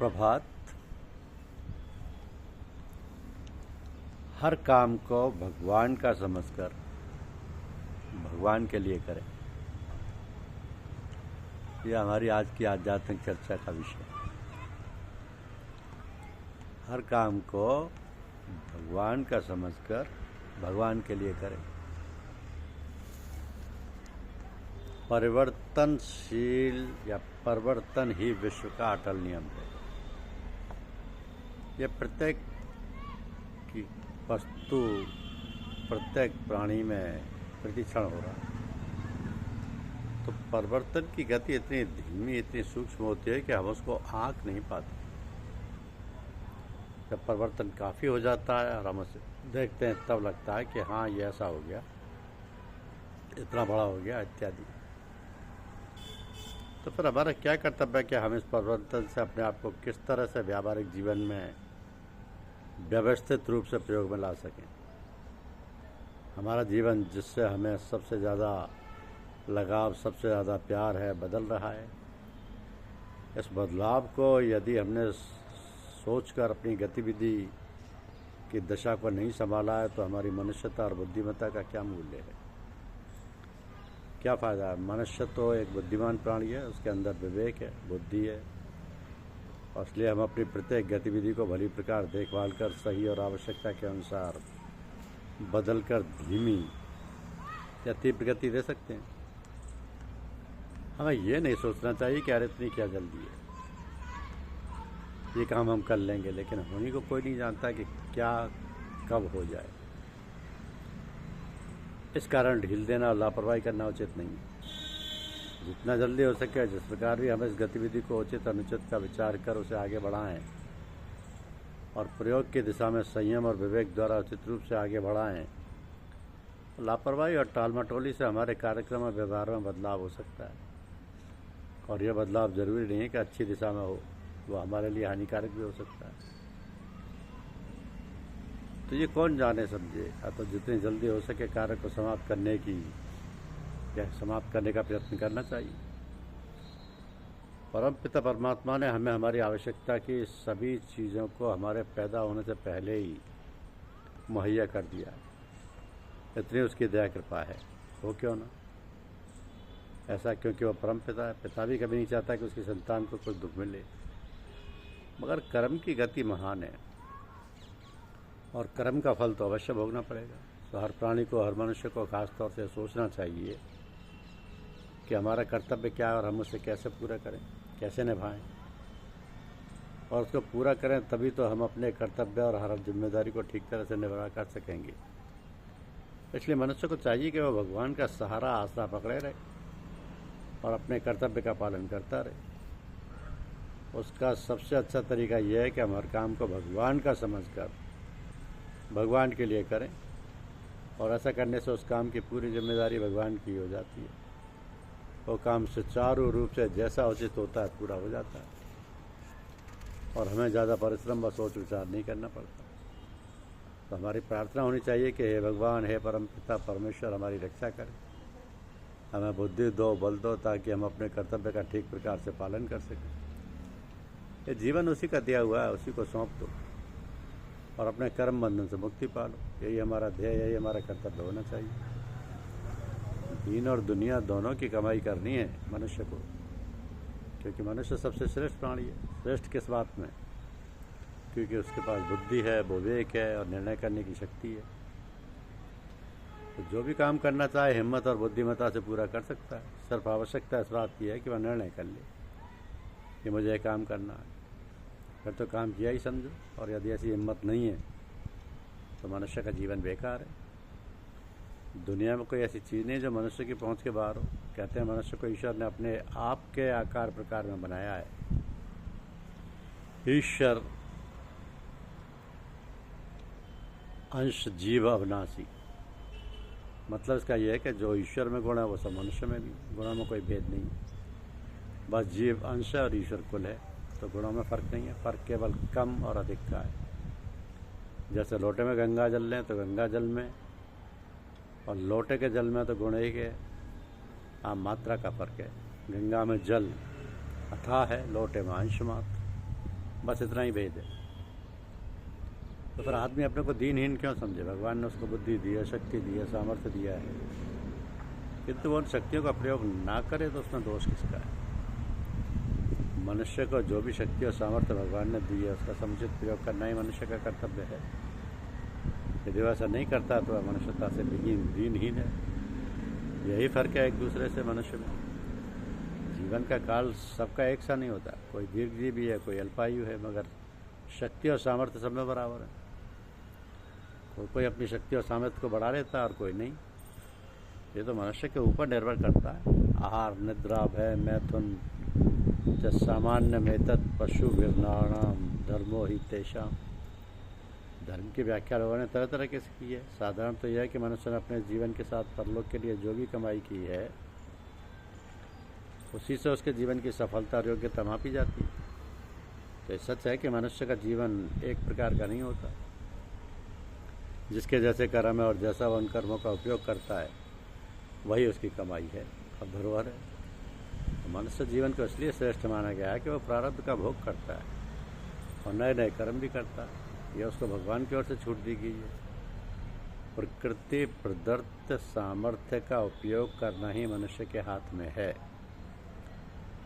सुप्रभात। हर काम को भगवान का समझकर भगवान के लिए करें। यह हमारी आज की आध्यात्मिक चर्चा का विषय है। हर काम को भगवान का समझकर भगवान के लिए करें। परिवर्तनशील या परिवर्तन ही विश्व का अटल नियम है। यह प्रत्येक की वस्तु, प्रत्येक प्राणी में प्रतिक्षण हो रहा है। तो परिवर्तन की गति इतनी धीमी, इतनी सूक्ष्म होती है कि हम उसको आँक नहीं पाते। जब परिवर्तन काफ़ी हो जाता है और हम उसे देखते हैं तब लगता है कि हाँ, ये ऐसा हो गया, इतना बड़ा हो गया इत्यादि। तो फिर हमारा क्या कर्तव्य है कि हम इस परिवर्तन से अपने आप को किस तरह से व्यावहारिक जीवन में व्यवस्थित रूप से प्रयोग में ला सकें। हमारा जीवन जिससे हमें सबसे ज़्यादा लगाव, सबसे ज़्यादा प्यार है, बदल रहा है। इस बदलाव को यदि हमने सोचकर अपनी गतिविधि की दशा को नहीं संभाला है तो हमारी मनुष्यता और बुद्धिमत्ता का क्या मूल्य है, क्या फ़ायदा है। मनुष्य तो एक बुद्धिमान प्राणी है, उसके अंदर विवेक है, बुद्धि है, और इसलिए हम अपनी प्रत्येक गतिविधि को भली प्रकार देखभाल कर सही और आवश्यकता के अनुसार बदल कर धीमी या तीव्र गति दे सकते हैं। हमें ये नहीं सोचना चाहिए कि यार इतनी क्या जल्दी है, ये काम हम कर लेंगे, लेकिन होने को कोई नहीं जानता कि क्या कब हो जाए। इस कारण ढील देना और लापरवाही करना उचित नहीं है। जितना जल्दी हो सके, जिस प्रकार भी हम इस गतिविधि को उचित अनुचित का विचार कर उसे आगे बढ़ाएं और प्रयोग की दिशा में संयम और विवेक द्वारा उचित रूप से आगे बढ़ाएं। लापरवाही और टालमटोली से हमारे कार्यक्रम और व्यवहार में बदलाव हो सकता है, और यह बदलाव जरूरी नहीं है कि अच्छी दिशा में हो, वो हमारे लिए हानिकारक भी हो सकता है। तो ये कौन जाने समझे। तो जितनी जल्दी हो सके कार्य को समाप्त करने का प्रयत्न करना चाहिए। परम पिता परमात्मा ने हमें हमारी आवश्यकता की सभी चीज़ों को हमारे पैदा होने से पहले ही मुहैया कर दिया है। इतनी उसकी दया कृपा है। हो क्यों ना ऐसा, क्योंकि वो परम पिता है। पिता भी कभी नहीं चाहता कि उसकी संतान को कुछ दुख मिले, मगर कर्म की गति महान है और कर्म का फल तो अवश्य भोगना पड़ेगा। तो हर प्राणी को, हर मनुष्य को खास तौर से सोचना चाहिए कि हमारा कर्तव्य क्या है और हम उसे कैसे पूरा करें, कैसे निभाएं, और उसको पूरा करें। तभी तो हम अपने कर्तव्य और हर जिम्मेदारी को ठीक तरह से निभा कर सकेंगे। इसलिए मनुष्य को चाहिए कि वह भगवान का सहारा, आसरा पकड़े रहे और अपने कर्तव्य का पालन करता रहे। उसका सबसे अच्छा तरीका यह है कि हम हर काम को भगवान का समझकर भगवान के लिए करें, और ऐसा करने से उस काम की पूरी जिम्मेदारी भगवान की हो जाती है। वो काम सुचारू रूप से जैसा उचित होता है पूरा हो जाता है, और हमें ज़्यादा परिश्रम व सोच विचार नहीं करना पड़ता। तो हमारी प्रार्थना होनी चाहिए कि हे भगवान, हे परम पिता परमेश्वर, हमारी रक्षा करें, हमें बुद्धि दो, बल दो, ताकि हम अपने कर्तव्य का ठीक प्रकार से पालन कर सकें। ये जीवन उसी का दिया हुआ है, उसी को सौंप दो और अपने कर्म बंधन से मुक्ति पालो। यही हमारा ध्येय, यही हमारा कर्तव्य होना चाहिए। दीन और दुनिया दोनों की कमाई करनी है मनुष्य को, क्योंकि मनुष्य सबसे श्रेष्ठ प्राणी है। श्रेष्ठ किस बात में? क्योंकि उसके पास बुद्धि है, विवेक है और निर्णय करने की शक्ति है। तो जो भी काम करना चाहे हिम्मत और बुद्धिमत्ता से पूरा कर सकता है। सिर्फ आवश्यकता इस बात की है कि वह निर्णय कर ले कि मुझे ये काम करना है, फिर तो काम किया ही समझो। और यदि ऐसी हिम्मत नहीं है तो मनुष्य का जीवन बेकार है। दुनिया में कोई ऐसी चीज़ नहीं जो मनुष्य की पहुंच के बाहर हो। कहते हैं मनुष्य को ईश्वर ने अपने आप के आकार प्रकार में बनाया है। ईश्वर अंश जीव अविनाशी, मतलब इसका यह है कि जो ईश्वर में गुण है वो सब मनुष्य में भी। गुणों में कोई भेद नहीं है, बस जीव अंश है और ईश्वर कुल है। तो गुणों में फ़र्क नहीं है, फ़र्क केवल कम और अधिक का है। जैसे लोटे में गंगा जल लें तो गंगा जल में और लोटे के जल में तो गुण एक है, हाँ मात्रा का फ़र्क है। गंगा में जल अथाह है, लोटे में अंश मात्र। बस इतना ही भेद है। तो फिर आदमी अपने को दीनहीन क्यों समझे? भगवान ने उसको बुद्धि दी है, शक्ति दी है, सामर्थ्य दिया है, किंतु वो उन शक्तियों का प्रयोग ना करे तो उसमें दोष किसका है? मनुष्य को जो भी शक्ति और सामर्थ्य भगवान ने दी है उसका समुचित प्रयोग करना ही मनुष्य का कर्तव्य है। यदि वह ऐसा नहीं करता तो वह मनुष्यता से दीनहीन है। यही फर्क है एक दूसरे से मनुष्य में। जीवन का काल सबका एक सा नहीं होता, कोई दीर्घजीवी है, कोई अल्पायु है, मगर शक्ति और सामर्थ्य सब में बराबर है। कोई अपनी शक्ति और सामर्थ्य को बढ़ा लेता है और कोई नहीं। ये तो मनुष्य के ऊपर निर्भर करता है। आहार, निद्रा, भय, मैथुन सामान्य में तत् पशु विरणाणाम धर्मो ही तेषाम। धर्म की व्याख्या लोगों ने तरह तरह के से की है। साधारण तो यह है कि मनुष्य ने अपने जीवन के साथ परलोक के लिए जो भी कमाई की है उसी से उसके जीवन की सफलता और योग्यता मापी जाती है। तो ये सच है कि मनुष्य का जीवन एक प्रकार का नहीं होता। जिसके जैसे कर्म है और जैसा वह उन कर्मों का उपयोग करता है वही उसकी कमाई है और धरोहर है। तो मनुष्य जीवन को इसलिए श्रेष्ठ माना गया है कि वह प्रारब्ध का भोग करता है और नए नए कर्म भी करता है। यह उसको भगवान की ओर से छूट दी गई है। प्रकृति प्रदत्त सामर्थ्य का उपयोग करना ही मनुष्य के हाथ में है,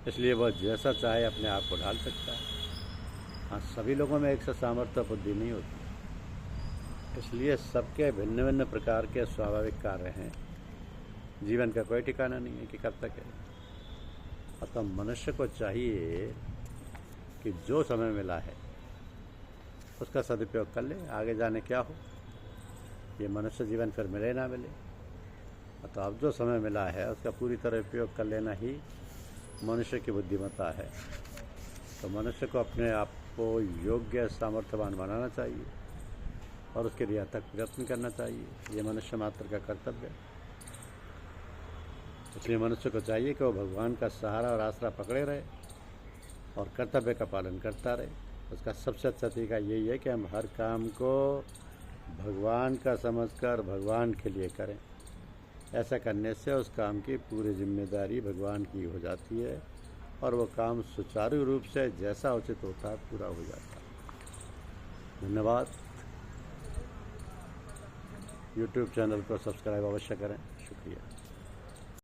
इसलिए वह जैसा चाहे अपने आप को ढाल सकता है। हाँ, सभी लोगों में एक सा सामर्थ्य बुद्धि नहीं होती, इसलिए सबके भिन्न भिन्न प्रकार के स्वाभाविक कार्य हैं। जीवन का कोई ठिकाना नहीं है कि कब तक है। अतः मनुष्य को चाहिए कि जो समय मिला है उसका सदुपयोग कर ले, आगे जाने क्या हो। ये मनुष्य जीवन फिर मिले ना मिले, अतः अब जो समय मिला है उसका पूरी तरह उपयोग कर लेना ही मनुष्य की बुद्धिमत्ता है। तो मनुष्य को अपने आप को योग्य सामर्थ्यवान बनाना चाहिए और उसके लिए अथक प्रयत्न करना चाहिए। ये मनुष्य मात्र का कर्तव्य है। इसलिए मनुष्य को चाहिए कि वो भगवान का सहारा और आसरा पकड़े रहे और कर्तव्य का पालन करता रहे। उसका सबसे अच्छा तरीका यही है कि हम हर काम को भगवान का समझकर भगवान के लिए करें। ऐसा करने से उस काम की पूरी जिम्मेदारी भगवान की हो जाती है और वो काम सुचारू रूप से जैसा उचित होता है पूरा हो जाता है। धन्यवाद। YouTube चैनल को सब्सक्राइब अवश्य करें। शुक्रिया।